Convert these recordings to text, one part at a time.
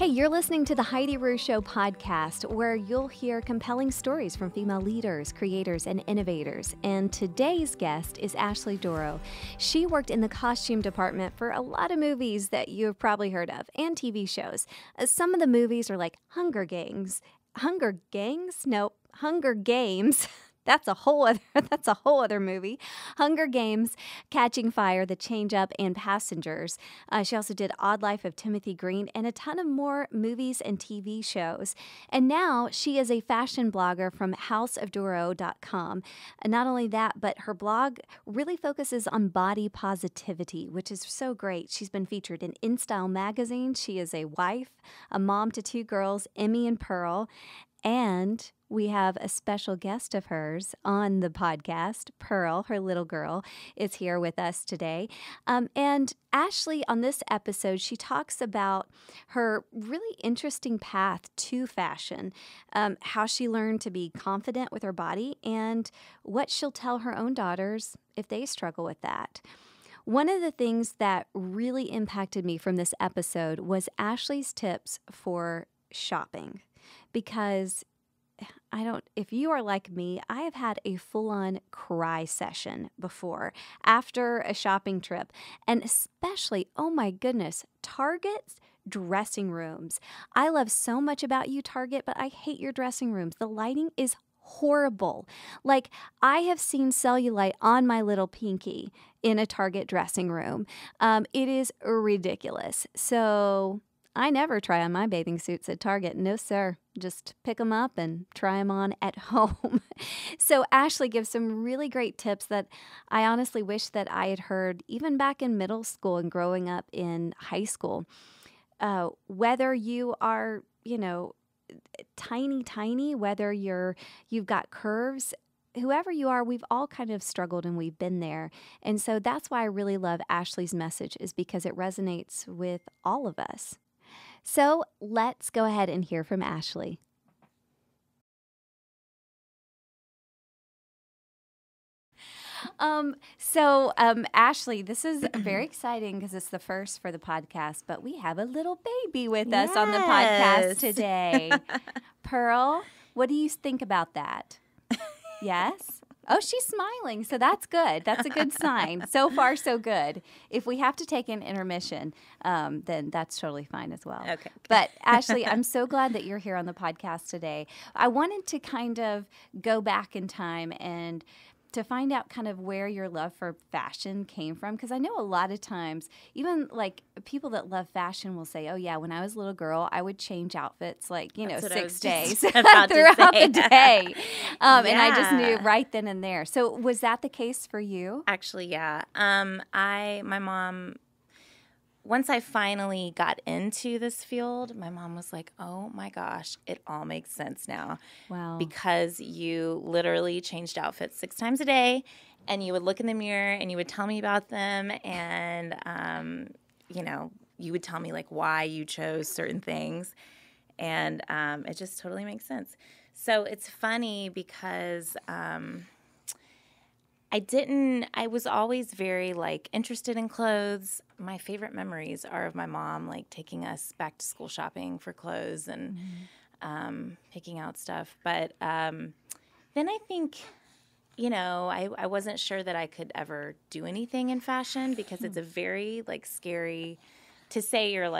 Hey, you're listening to the Heidi Rue Show podcast, where you'll hear compelling stories from female leaders, creators, and innovators. And today's guest is Ashley Dorough. She worked in the costume department for a lot of movies that you have probably heard of, and TV shows. Some of the movies are like Hunger Games. Hunger Games? Nope. Hunger Games. That's a whole other movie. Hunger Games, Catching Fire, The Change Up, and Passengers. She also did Odd Life of Timothy Green and a ton of more movies and TV shows. And now she is a fashion blogger from houseofdorough.com. And not only that, but her blog really focuses on body positivity, which is so great. She's been featured in Instyle Magazine. She is a wife, a mom to two girls, Emmy and Pearl. And we have a special guest of hers on the podcast. Pearl, her little girl, is here with us today. And Ashley, on this episode, she talks about her really interesting path to fashion, how she learned to be confident with her body, and what she'll tell her own daughters if they struggle with that. One of the things that really impacted me from this episode was Ashley's tips for shopping. Because if you are like me, I have had a full-on cry session before after a shopping trip. And especially, oh my goodness, Target's dressing rooms. I love so much about you, Target, but I hate your dressing rooms. The lighting is horrible. Like, I have seen cellulite on my little pinky in a Target dressing room. It is ridiculous. So I never try on my bathing suits at Target. No, sir. Just pick them up and try them on at home. So Ashley gives some really great tips that I honestly wish that I had heard even back in middle school and growing up in high school. Whether you are, tiny, whether you've got curves, whoever you are, we've all kind of struggled and we've been there. And so that's why I really love Ashley's message, is because it resonates with all of us. So let's go ahead and hear from Ashley. Ashley, this is very exciting because it's the first for the podcast, but we have a little baby with us on the podcast today. Pearl, what do you think about that? Yes? Oh, she's smiling, so that's good. That's a good sign. So far, so good. If we have to take an intermission, then that's totally fine as well. Okay. But Ashley, I'm so glad that you're here on the podcast today. I wanted to kind of go back in time and to find out kind of where your love for fashion came from, because I know a lot of times, even like people that love fashion will say, oh yeah, when I was a little girl, I would change outfits like, 6 days throughout the day. And I just knew right then and there. So was that the case for you? Actually, yeah. My mom, once I finally got into this field, my mom was like, oh my gosh, it all makes sense now. Wow. Because you literally changed outfits 6 times a day, and you would look in the mirror and you would tell me about them, and, you would tell me like why you chose certain things, and it just totally makes sense. So it's funny because I was always very interested in clothes. My favorite memories are of my mom taking us back to school shopping for clothes and picking out stuff. But then I think, I wasn't sure that I could ever do anything in fashion because it's a very scary to say you're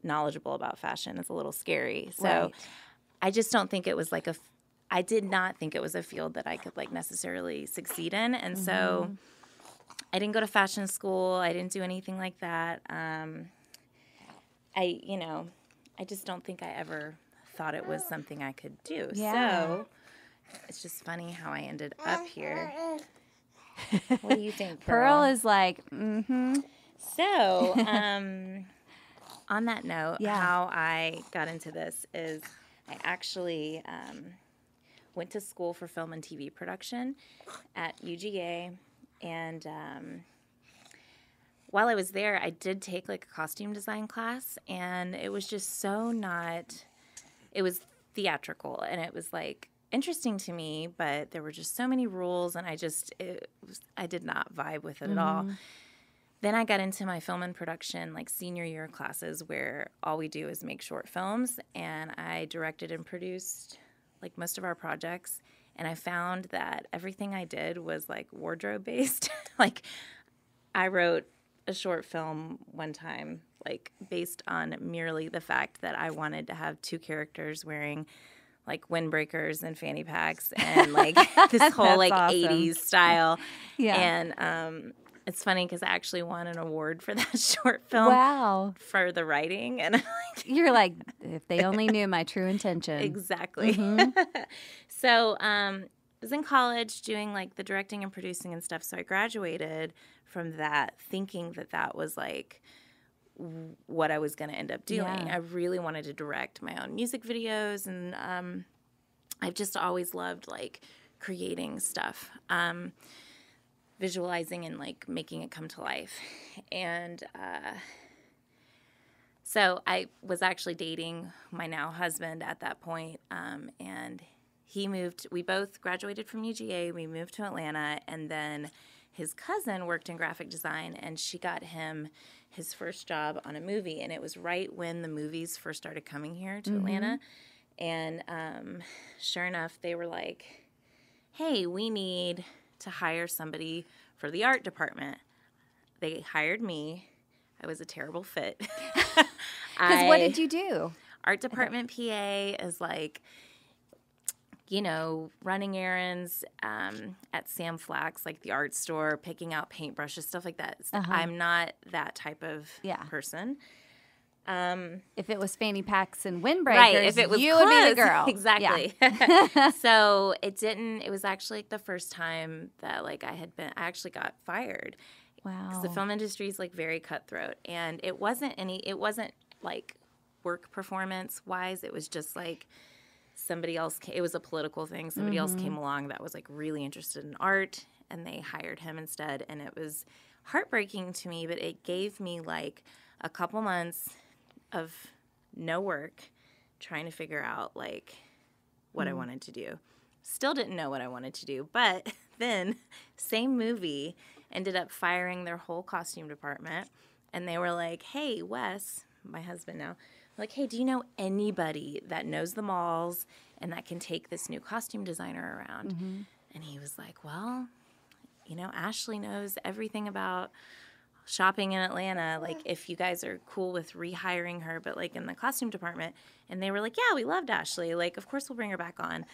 knowledgeable about fashion. It's a little scary. So right. I just don't think it was I did not think it was a field that I could necessarily succeed in. And so I didn't go to fashion school. I didn't do anything like that. I just don't think I ever thought it was something I could do. Yeah. So it's just funny how I ended up here. What do you think, Pearl is like, mm-hmm. So on that note, how I got into this is I actually went to school for film and TV production at UGA, and while I was there, I did take a costume design class, and it was just it was theatrical, and it was interesting to me, but there were just so many rules, and I did not vibe with it at all. then I got into my film and production, like senior year classes where all we do is make short films. And I directed and produced like most of our projects. And I found that everything I did was like wardrobe based. Like I wrote a short film one time, like based on merely the fact that I wanted to have two characters wearing like windbreakers and fanny packs and like this whole like awesome. 80s style. Yeah. And it's funny because I actually won an award for that short film. Wow. For the writing. And You're like, if they only knew my true intention. Exactly. So I was in college doing like the directing and producing and stuff. So I graduated from that thinking that that was like what I was going to end up doing. Yeah. I really wanted to direct my own music videos. And I've just always loved like creating stuff. Visualizing and like making it come to life. And so I was actually dating my now husband at that point, and he moved. We both graduated from UGA. We moved to Atlanta, and then his cousin worked in graphic design, and she got him his first job on a movie. And it was right when the movies first started coming here to Atlanta. And sure enough, they were like, hey, we need to hire somebody for the art department. They hired me. I was a terrible fit. Because what did you do? Art department PA is like, you know, running errands at Sam Flack's, like the art store, picking out paintbrushes, stuff like that. I'm not that type of person. If it was fanny packs and windbreakers, right, if it was you clothes, would be the girl. Exactly. So it was actually like the first time that like I actually got fired. Wow. Because the film industry is like very cutthroat. And it wasn't like work performance wise. It was just like somebody else, it was a political thing. Somebody else came along that was like really interested in art and they hired him instead. And it was heartbreaking to me, but it gave me like a couple months of no work trying to figure out like what I wanted to do. Still didn't know what I wanted to do, but then same movie ended up firing their whole costume department, and they were like, hey, Wes, my husband now, like, hey, do you know anybody that knows the malls and that can take this new costume designer around? And he was like, well, you know, Ashley knows everything about shopping in Atlanta, like if you guys are cool with rehiring her, but like in the costume department. And they were like, yeah, we loved Ashley. Like, of course we'll bring her back on.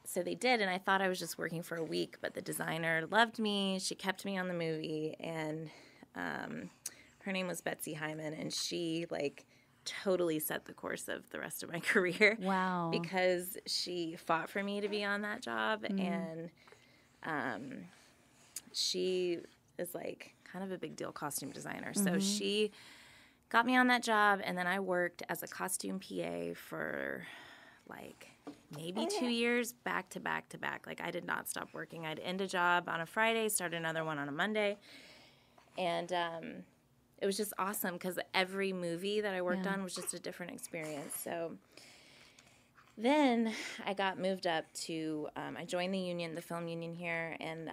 So they did, and I thought I was just working for a week, but the designer loved me. She kept me on the movie, and her name was Betsy Hyman, and she like totally set the course of the rest of my career. Wow. Because she fought for me to be on that job, and she is like kind of a big deal costume designer. So she got me on that job, and then I worked as a costume PA for like maybe 2 years, back to back to back. Like I did not stop working. I'd end a job on a Friday, start another one on a Monday. And it was just awesome because every movie that I worked on was just a different experience. So then I got moved up to, I joined the union, the film union here, and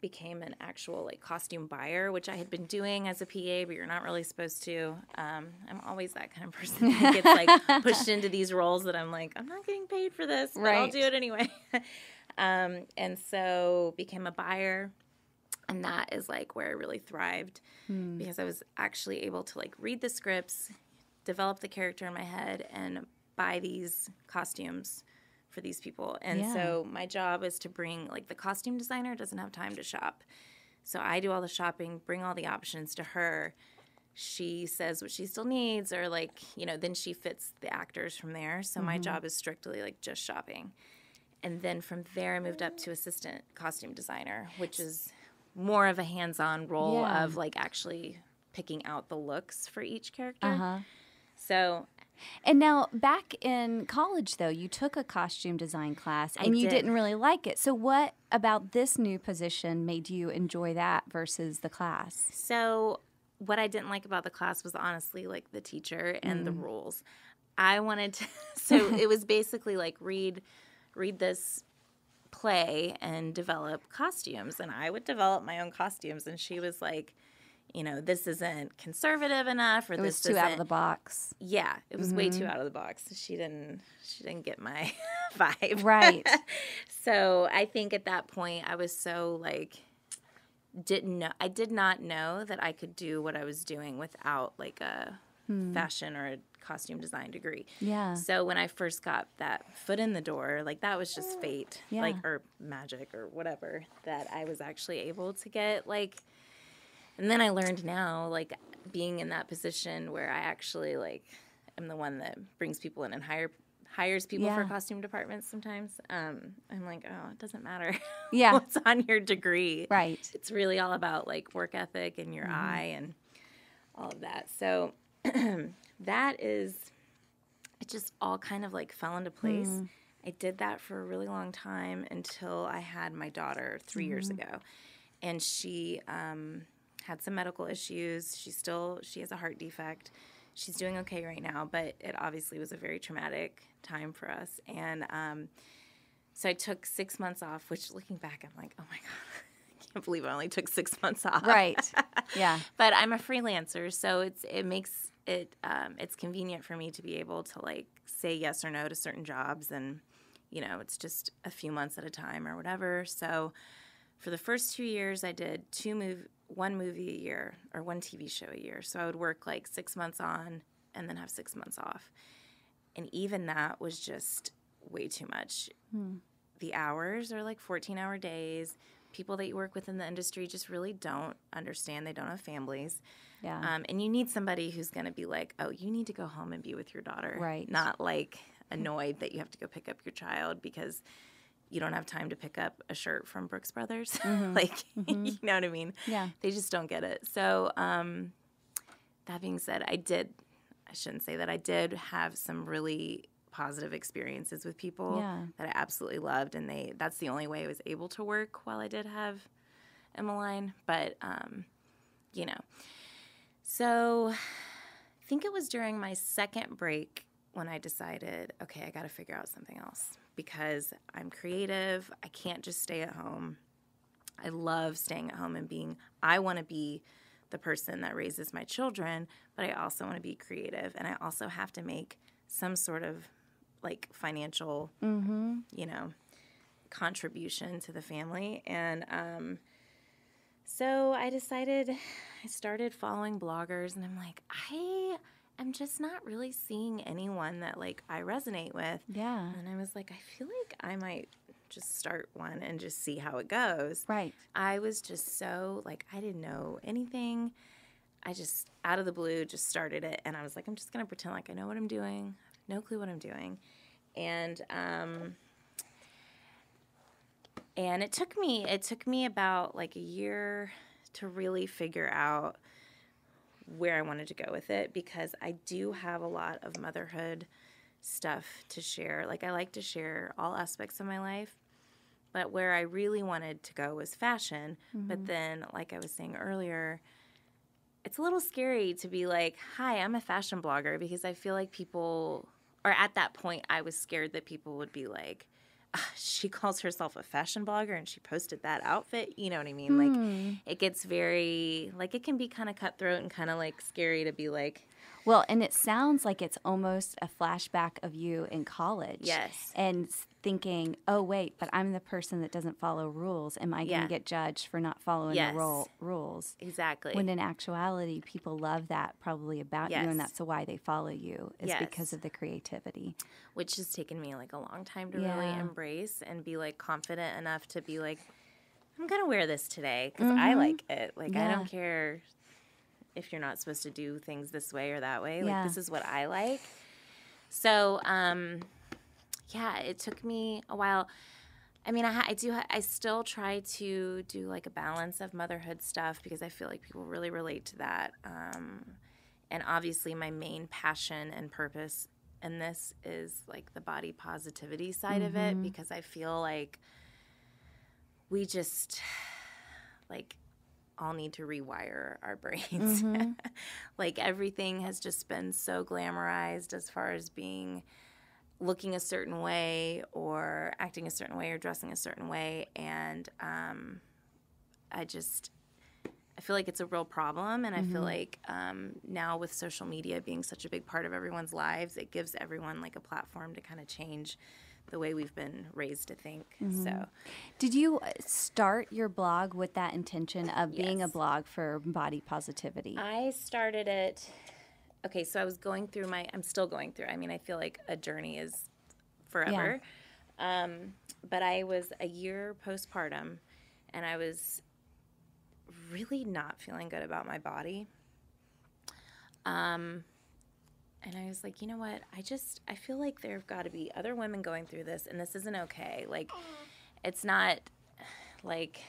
became an actual like costume buyer, which I had been doing as a PA, but you're not really supposed to. I'm always that kind of person that gets like pushed into these roles that I'm like, I'm not getting paid for this, but I'll do it anyway. And so became a buyer. And that is like where I really thrived because I was actually able to like read the scripts, develop the character in my head, and buy these costumes for these people. And so my job is to bring, like the costume designer doesn't have time to shop. So I do all the shopping, bring all the options to her. She says what she still needs, or like, you know, then she fits the actors from there. So my job is strictly like just shopping. And then from there I moved up to assistant costume designer, which is more of a hands-on role of like actually picking out the looks for each character. So, and now back in college though, you took a costume design class and you didn't really like it. So what about this new position made you enjoy that versus the class? So what I didn't like about the class was honestly like the teacher and the rules. I wanted to, so it was basically like read this play and develop costumes, and I would develop my own costumes. And she was like, this isn't conservative enough, or It this was too out of isn't. the box. Yeah, it was way too out of the box. She didn't get my vibe. Right. So I think at that point I was so like, I did not know that I could do what I was doing without like a fashion or a costume design degree. Yeah. So when I first got that foot in the door, like that was just fate, Yeah. like, or magic or whatever, that I was actually able to get like. And then I learned now, like, being in that position where I actually, like, am the one that brings people in and hires people for costume departments sometimes. I'm like, oh, it doesn't matter what's on your degree. Right. It's really all about, like, work ethic and your eye and all of that. So that is, it just all kind of, like, fell into place. I did that for a really long time until I had my daughter 3 years ago. And she had some medical issues. She has a heart defect. She's doing okay right now, but it obviously was a very traumatic time for us. And so I took 6 months off, which looking back, I'm like, oh my God, I can't believe I only took 6 months off. Right. Yeah. But I'm a freelancer, so it's convenient for me to be able to like say yes or no to certain jobs, and it's just a few months at a time or whatever. So for the first 2 years, I did one movie a year or one TV show a year. So I would work like 6 months on and then have 6 months off. And even that was just way too much. The hours are like 14-hour days. People that you work with in the industry just really don't understand. They don't have families. Yeah. And you need somebody who's going to be like, oh, you need to go home and be with your daughter. Right. Not like annoyed that you have to go pick up your child because you don't have time to pick up a shirt from Brooks Brothers. You know what I mean? Yeah. They just don't get it. So that being said, I did have some really positive experiences with people that I absolutely loved. And that's the only way I was able to work while I did have Emmeline. But, so I think it was during my second break when I decided, okay, I got to figure out something else. Because I'm creative. I can't just stay at home. I love staying at home and I want to be the person that raises my children, but I also want to be creative. And I also have to make some sort of like financial, contribution to the family. And so I started following bloggers, and I'm like, I'm just not really seeing anyone that, like, I resonate with. Yeah. And I was like, I feel like I might just start one and just see how it goes. Right. I was just so, like, I didn't know anything. I just, out of the blue, just started it. And I was like, I'm just going to pretend like I know what I'm doing. I have no clue what I'm doing. And it took me about, like, a year to really figure out where I wanted to go with it, because I do have a lot of motherhood stuff to share. Like, I like to share all aspects of my life, but where I really wanted to go was fashion. But then, like I was saying earlier, it's a little scary to be like, hi, I'm a fashion blogger, because I feel like people, or at that point, I was scared that people would be like, she calls herself a fashion blogger and she posted that outfit. You know what I mean? Like, it gets very, like, it can be kind of cutthroat and kind of, like, scary to be like. Well, and it sounds like it's almost a flashback of you in college. Yes. And thinking, oh, wait, but I'm the person that doesn't follow rules. Am I going to get judged for not following the rules? Exactly. When in actuality, people love that probably about you, and that's why they follow you, is because of the creativity. Which has taken me, like, a long time to really embrace and be, like, confident enough to be like, I'm going to wear this today because I like it. Like, I don't care if you're not supposed to do things this way or that way. Like, this is what I like. So, it took me a while. I mean, I still try to do, like, a balance of motherhood stuff, because I feel like people really relate to that. And obviously my main passion and purpose in this is, like, the body positivity side of it, because I feel like we just, like, all need to rewire our brains. Like, everything has just been so glamorized as far as looking a certain way or acting a certain way or dressing a certain way. And I feel like it's a real problem, and I feel like now with social media being such a big part of everyone's lives, it gives everyone like a platform to kind of change the way we've been raised to think. So, did you start your blog with that intention of being a Yes. blog for body positivity? I started it. Okay, so I was going through I'm still going through. I mean, I feel like a journey is forever. But I was a year postpartum, and I was really not feeling good about my body. And I was like, you know what? I feel like there have got to be other women going through this, and this isn't okay. Like, it's not like,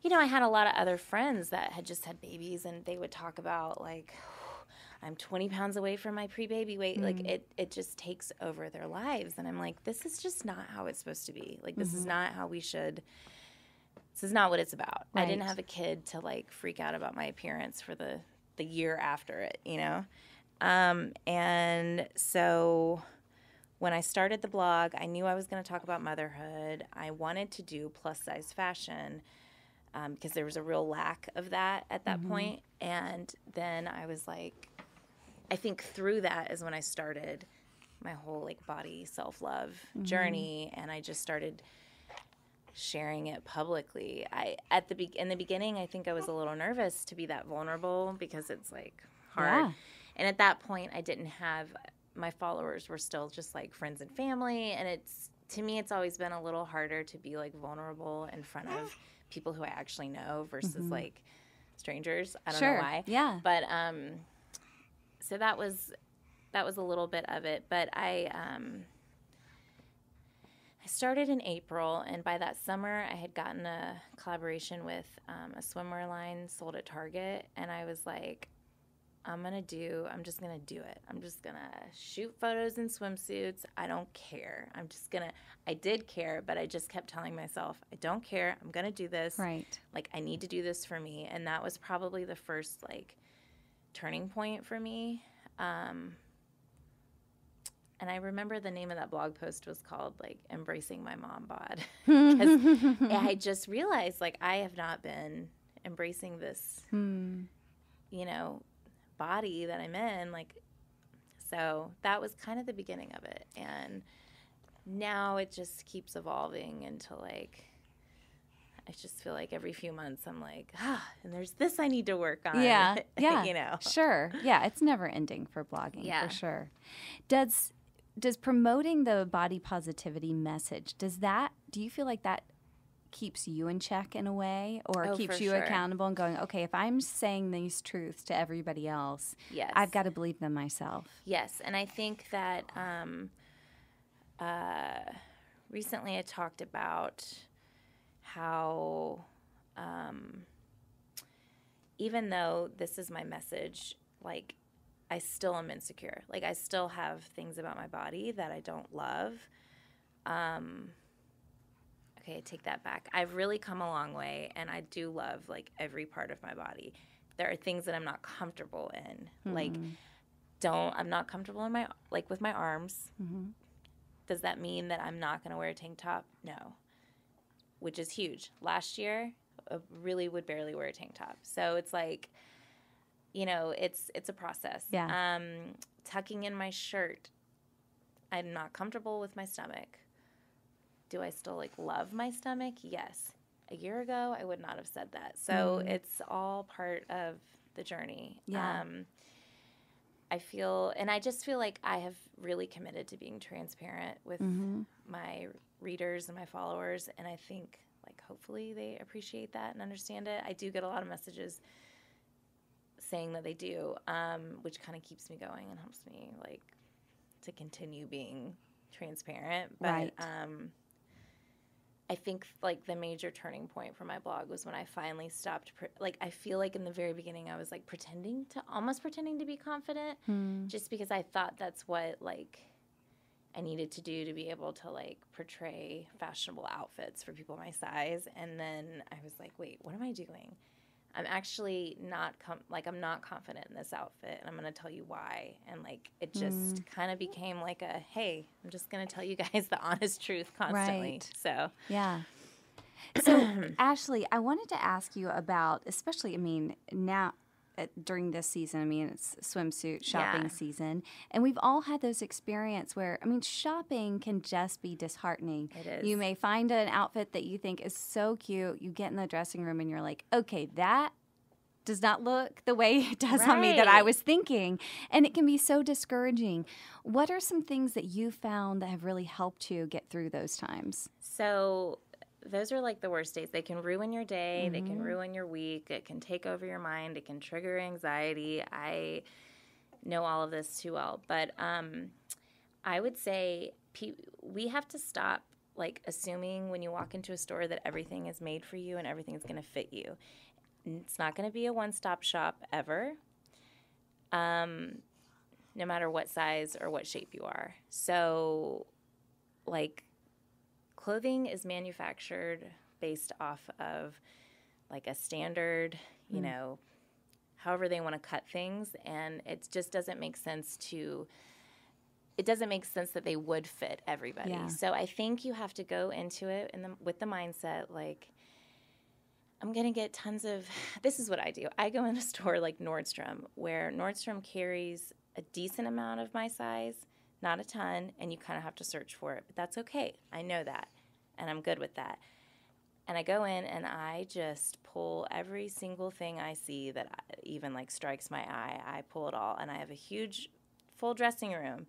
I had a lot of other friends that had just had babies, and they would talk about, like, I'm 20 pounds away from my pre-baby weight. Like, it just takes over their lives. And I'm like, this is just not how it's supposed to be. Like, this is not how this is not what it's about. Right. I didn't have a kid to, like, freak out about my appearance for the year after it, And so when I started the blog, I knew I was going to talk about motherhood. I wanted to do plus-size fashion because there was a real lack of that at that point. And then I was like, I think through that is when I started my whole, like, body self-love journey, and I just started sharing it publicly. In the beginning, I think I was a little nervous to be that vulnerable because it's, like, hard. Yeah. And at that point, I didn't have my followers were still just like friends and family, and to me it's always been a little harder to be like vulnerable in front of people who I actually know versus like strangers. I don't know why. Yeah. But so that was a little bit of it. But I started in April, and by that summer I had gotten a collaboration with a swimwear line sold at Target, and I was like, I'm just going to do it. I'm just going to shoot photos in swimsuits. I don't care. I did care, but I just kept telling myself, I don't care. I'm going to do this. Right. Like, I need to do this for me. And that was probably the first, like, turning point for me. And I remember the name of that blog post was called, like, Embracing My Mom Bod. Because I just realized, like, I have not been embracing this, body that I'm in, like, so that was kind of the beginning of it. And now it just keeps evolving into, like, I just feel like every few months I'm like, and there's this I need to work on. Yeah. Sure. Yeah, it's never ending for blogging, for sure. Does promoting the body positivity message, do you feel like that keeps you in check in a way, or keeps you accountable and going, okay, if I'm saying these truths to everybody else, I've got to believe them myself? Yes, and I think that recently I talked about how even though this is my message, like, I still am insecure. Like, I still have things about my body that I don't love. Okay, I take that back. I've really come a long way, and I do love, like, every part of my body. There are things that I'm not comfortable in. Like, I'm not comfortable in with my arms. Does that mean that I'm not going to wear a tank top? No. Which is huge. Last year, I really would barely wear a tank top. So it's like, it's a process. Yeah. Tucking in my shirt, I'm not comfortable with my stomach. Do I still, like, love my stomach? Yes. A year ago, I would not have said that. So it's all part of the journey. Yeah. I just feel like I have really committed to being transparent with my readers and my followers, and I think, like, hopefully they appreciate that and understand it. I do get a lot of messages saying that they do, which kind of keeps me going and helps me, like, to continue being transparent. But right. I think, like, the major turning point for my blog was when I finally stopped. I feel like in the very beginning I was, like, almost pretending to be confident, just because I thought that's what, like, I needed to do to be able to, like, portray fashionable outfits for people my size. And then I was like, wait, what am I doing? I'm actually not I'm not confident in this outfit, and I'm going to tell you why. And, like, it just kind of became like hey, I'm just going to tell you guys the honest truth constantly. Right. So yeah. So, Ashley, I wanted to ask you about, especially, now during this season, it's swimsuit shopping season, and we've all had those experiences where, shopping can just be disheartening. It is. You may find an outfit that you think is so cute, you get in the dressing room and you're like, okay, that does not look the way it does on me that I was thinking. And it can be so discouraging. What are some things that you found that have really helped you get through those times? So those are like the worst days. They can ruin your day. They can ruin your week. It can take over your mind. It can trigger anxiety. I know all of this too well. But I would say we have to stop assuming when you walk into a store that everything is made for you and everything is going to fit you. It's not going to be a one-stop shop ever, no matter what size or what shape you are. So, clothing is manufactured based off of, a standard, however they want to cut things, and it just doesn't make sense that they would fit everybody. Yeah. So I think you have to go into it with the mindset, I'm going to get tons of – this is what I do. I go in a store like Nordstrom, where Nordstrom carries a decent amount of my size, not a ton, and you kind of have to search for it. But that's okay. I know that, and I'm good with that. And I go in, and I just pull every single thing I see that even, strikes my eye. I pull it all, and I have a huge, full dressing room.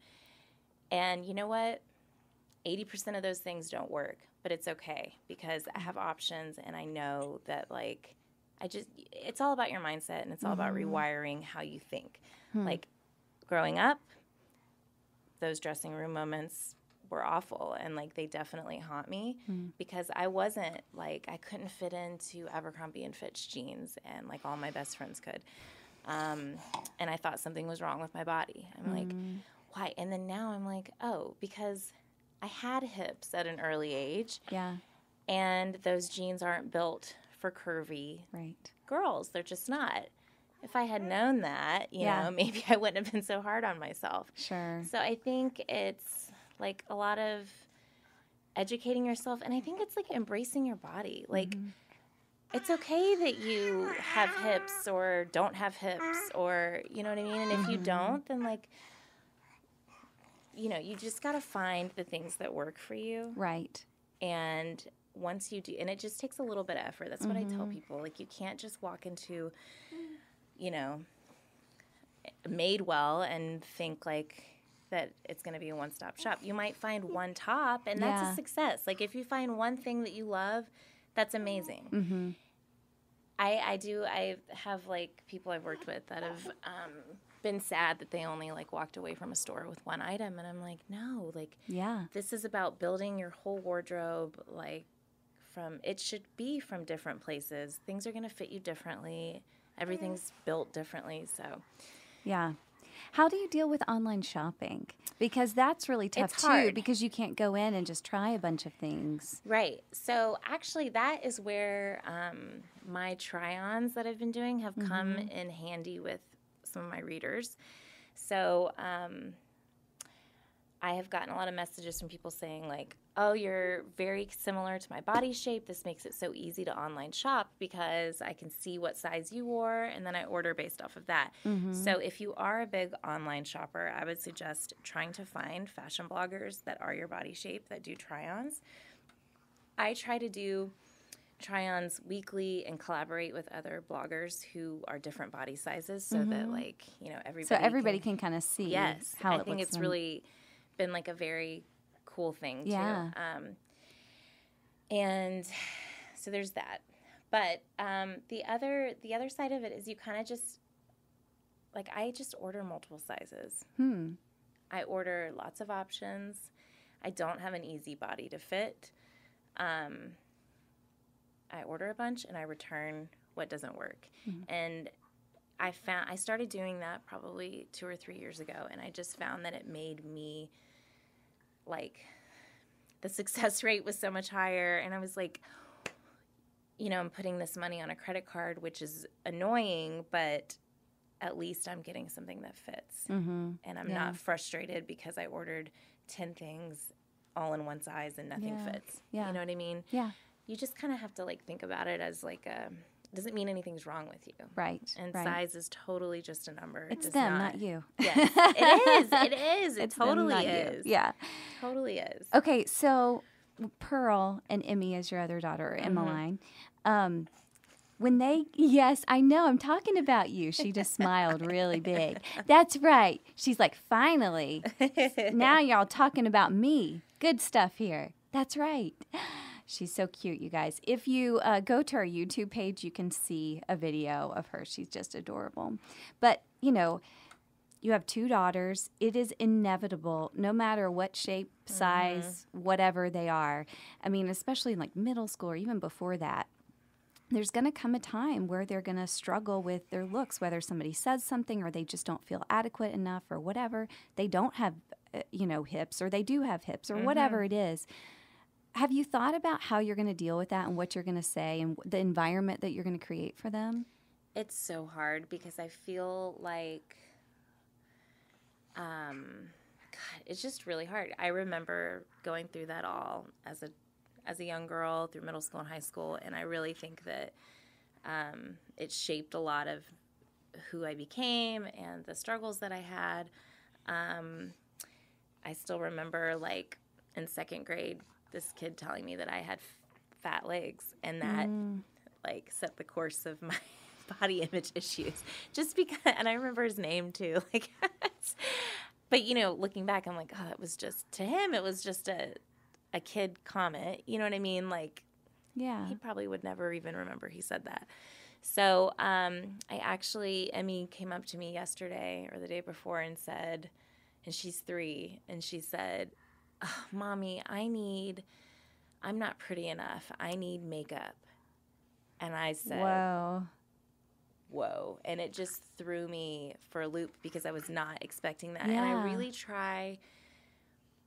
And you know what? 80% of those things don't work. But it's okay because I have options, and I know that it's all about your mindset, and it's all about rewiring how you think. Growing up, those dressing room moments were awful, and they definitely haunt me because I wasn't I couldn't fit into Abercrombie and Fitch jeans, and all my best friends could. And I thought something was wrong with my body. I'm why? And then now I'm oh, because I had hips at an early age. Yeah. And those jeans aren't built for curvy girls. They're just not. If I had known that, you know, maybe I wouldn't have been so hard on myself. Sure. So I think it's a lot of educating yourself. And I think it's embracing your body. It's okay that you have hips or don't have hips or, you know what I mean? And if you don't, then you just got to find the things that work for you. Right. And once you do, and it just takes a little bit of effort. That's what I tell people. You can't just walk into, Madewell and think that it's going to be a one-stop shop. You might find one top, and that's a success. If you find one thing that you love, that's amazing. I have people I've worked with that have been sad that they only walked away from a store with one item, and I'm no, this is about building your whole wardrobe. It should be from different places. Things are going to fit you differently. Everything's built differently. So, yeah. How do you deal with online shopping? Because that's really tough too, because you can't go in and just try a bunch of things. Right. So actually that is where my try-ons that I've been doing have come in handy with some of my readers. So I have gotten a lot of messages from people saying oh, you're very similar to my body shape. This makes it so easy to online shop because I can see what size you wore, and then I order based off of that. So if you are a big online shopper, I would suggest trying to find fashion bloggers that are your body shape that do try-ons. I try to do try-ons weekly and collaborate with other bloggers who are different body sizes so that everybody can kind of see how it looks. I think it's really been a very cool thing too. And so there's that. But the other side of it is you kind of just I just order multiple sizes. I order lots of options. I don't have an easy body to fit. I order a bunch and I return what doesn't work. And I started doing that probably 2 or 3 years ago, and I just found that it made me the success rate was so much higher, and I was I'm putting this money on a credit card, which is annoying, but at least I'm getting something that fits. And I'm not frustrated because I ordered 10 things all in one size and nothing fits. You know what I mean? Yeah. you just kind of have to like think about it as like doesn't mean anything's wrong with you. Right. And right. size is totally just a number. It's them, not you. Yes, it is. It is. It It's totally them, not is. you. Yeah. Totally is. Okay, so Pearl and Emmy is your other daughter, or Emmeline. When they, yes, I know, I'm talking about you. She just smiled really big. That's right. She's like, finally, now y'all talking about me. Good stuff here. That's right. She's so cute, you guys. If you go to our YouTube page, you can see a video of her. She's just adorable. But, you know, you have 2 daughters. It is inevitable, no matter what shape, size, whatever they are. I mean, especially in like middle school or even before that, there's going to come a time where they're going to struggle with their looks, whether somebody says something or they just don't feel adequate enough or whatever. They don't have, hips, or they do have hips, or whatever it is. Have you thought about how you're going to deal with that and what you're going to say and the environment that you're going to create for them? It's so hard because I feel like, God, it's just really hard. I remember going through that all as a young girl through middle school and high school, and I really think that it shaped a lot of who I became and the struggles that I had. I still remember, like, in 2nd grade, this kid telling me that I had fat legs, and that, like, set the course of my body image issues. Just because, and I remember his name, too. Like, but, looking back, I'm like, oh, it was just, to him, it was just a kid comment. You know what I mean? Like, yeah, he probably would never even remember he said that. So Emmy came up to me yesterday or the day before and said, and she's 3, and she said, oh, Mommy, I'm not pretty enough. I need makeup. And I said, whoa. And it just threw me for a loop because I was not expecting that. Yeah. And I really try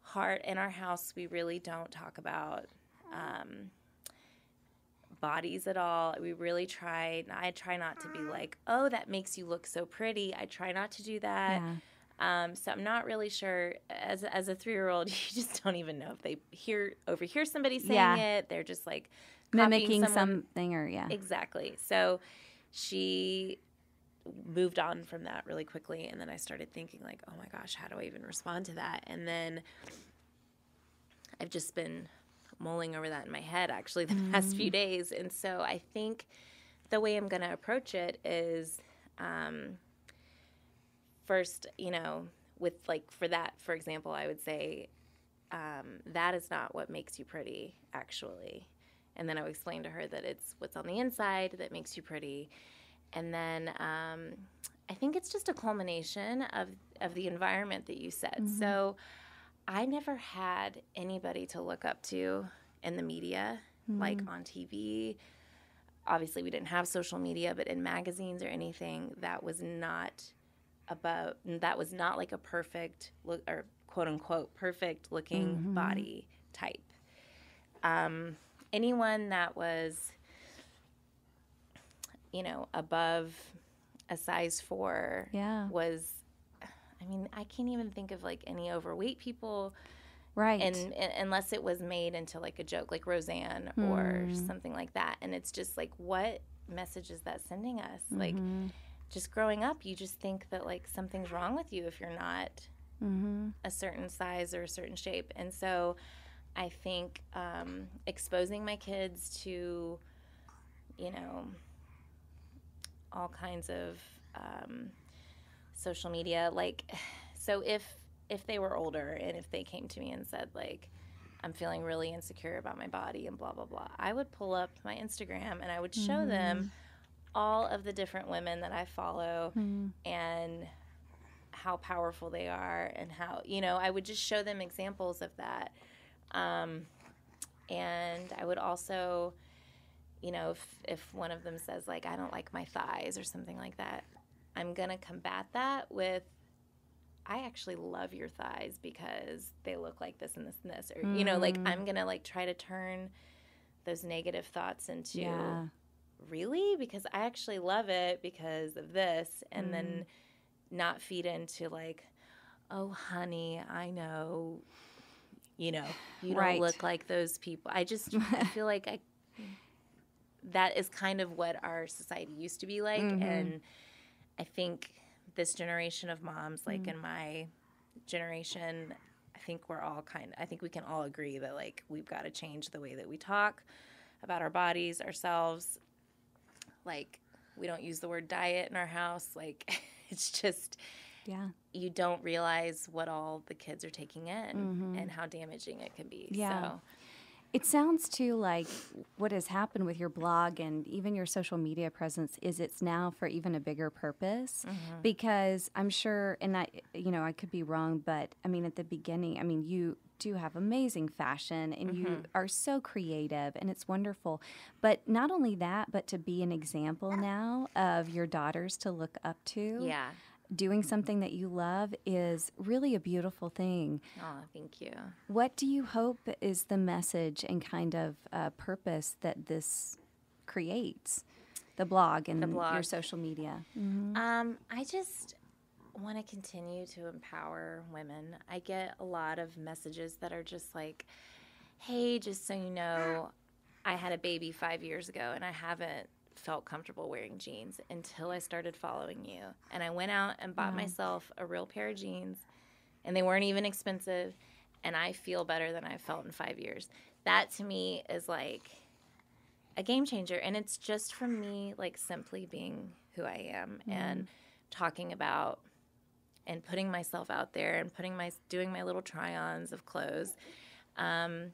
hard. In our house, we really don't talk about bodies at all. We really try. I try not to be like, oh, that makes you look so pretty. I try not to do that. Yeah. So I'm not really sure. As a 3-year-old, you just don't even know if they overhear somebody saying it. They're just like mimicking something, or exactly. So she moved on from that really quickly, and then I started thinking like, oh my gosh, how do I even respond to that? And then I've just been mulling over that in my head actually the past few days. And so I think the way I'm going to approach it is first, with like for example, I would say that is not what makes you pretty, actually. And then I would explain to her that it's what's on the inside that makes you pretty. And then I think it's just a culmination of the environment that you said. So I never had anybody to look up to in the media, like on TV. Obviously, we didn't have social media, but in magazines or anything, that was not like a perfect look, or quote unquote perfect looking body type. Anyone that was, above a size 4 was, I can't even think of like any overweight people. Right. And unless it was made into like a joke, like Roseanne or something like that. And it's just like, what message is that sending us? Like, just growing up, you just think that like something's wrong with you if you're not a certain size or a certain shape. And so I think exposing my kids to, all kinds of social media, like, so if they were older and if they came to me and said like, I'm feeling really insecure about my body and blah, blah, blah, I would pull up my Instagram and I would show them all of the different women that I follow and how powerful they are and how, I would just show them examples of that. And I would also, if one of them says like, I don't like my thighs or something like that, I'm going to combat that with, I actually love your thighs because they look like this and this and this. Or, like I'm going to like try to turn those negative thoughts into, really? Because I actually love it because of this. And then not feed into like, oh, honey, I know, you don't look like those people. I feel like that is kind of what our society used to be like. And I think this generation of moms, like in my generation, I think we can all agree that like we've got to change the way that we talk about our bodies, ourselves. Like, we don't use the word diet in our house. Like, it's just, you don't realize what all the kids are taking in and how damaging it can be. Yeah. So. It sounds too like what has happened with your blog and even your social media presence is it's now for even a bigger purpose, because I'm sure, and I could be wrong, but I mean, at the beginning, I mean, you do have amazing fashion and you are so creative and it's wonderful. But not only that, but to be an example now of your daughters to look up to. Yeah. Doing something that you love is really a beautiful thing. Oh, thank you. What do you hope is the message and kind of purpose that this creates, the blog and your social media? I just want to continue to empower women. I get a lot of messages that are just like, hey, just so you know, I had a baby 5 years ago and I haven't felt comfortable wearing jeans until I started following you. And I went out and bought myself a real pair of jeans, and they weren't even expensive, and I feel better than I felt in 5 years. That to me is like a game changer, and it's just from me like simply being who I am and talking about and putting myself out there and doing my little try-ons of clothes. And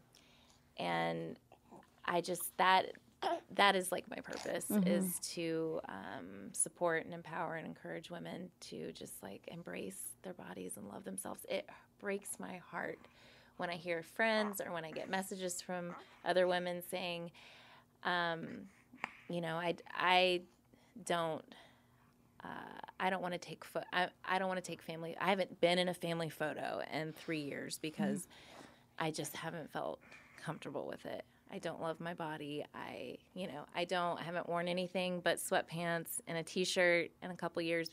I just that is like my purpose is to support and empower and encourage women to just like embrace their bodies and love themselves. It breaks my heart when I hear friends or when I get messages from other women saying, you know, I don't want to take I don't want to take family. I haven't been in a family photo in 3 years because I just haven't felt comfortable with it. I don't love my body. I haven't worn anything but sweatpants and a t-shirt in a couple years.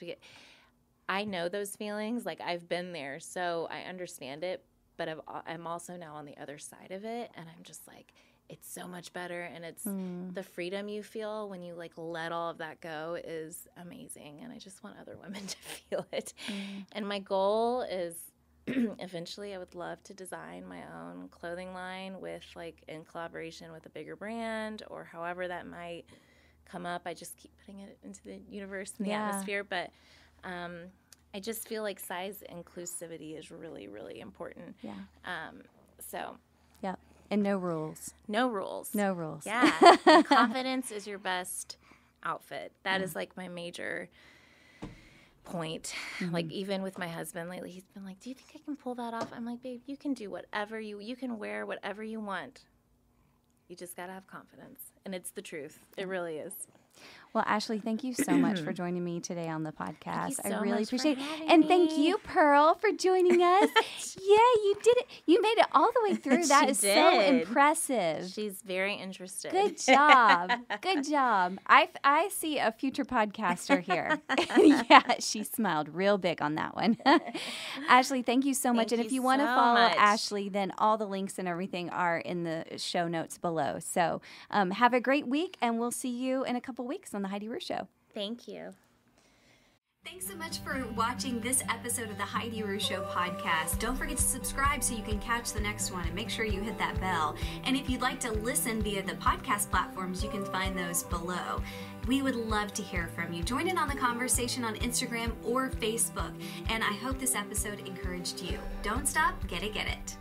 I know those feelings. Like, I've been there, so I understand it. But I'm also now on the other side of it, and I'm just like, it's so much better. And it's the freedom you feel when you like let all of that go is amazing. And I just want other women to feel it. And my goal is, eventually I would love to design my own clothing line in collaboration with a bigger brand, or however that might come up. I just keep putting it into the universe and the atmosphere. But I just feel like size inclusivity is really, really important. Yeah. Yeah. And no rules. No rules. No rules. Yeah. And confidence is your best outfit. That is like my major point. Like, even with my husband lately, he's been like, do you think I can pull that off? I'm like, babe, you can do whatever you can wear whatever you want. You just got to have confidence. And it's the truth. It really is. Well, Ashley, thank you so much for joining me today on the podcast. Thank you so I really much appreciate for it. having And me. thank you, Pearl, for joining us. Yeah, you did it. You made it all the way through. That is so impressive. She's very interested. Good job. Good job. I see a future podcaster here. Yeah, she smiled real big on that one. Ashley, thank you so much. And if you want to follow Ashley, then all the links and everything are in the show notes below. So have a great week, and we'll see you in a couple weeks on the Heidi Rue Show. Thank you. Thanks so much for watching this episode of the Heidi Rue Show podcast. Don't forget to subscribe so you can catch the next one, and make sure you hit that bell. And if you'd like to listen via the podcast platforms, you can find those below. We would love to hear from you. Join in on the conversation on Instagram or Facebook. And I hope this episode encouraged you. Don't stop, get it, get it.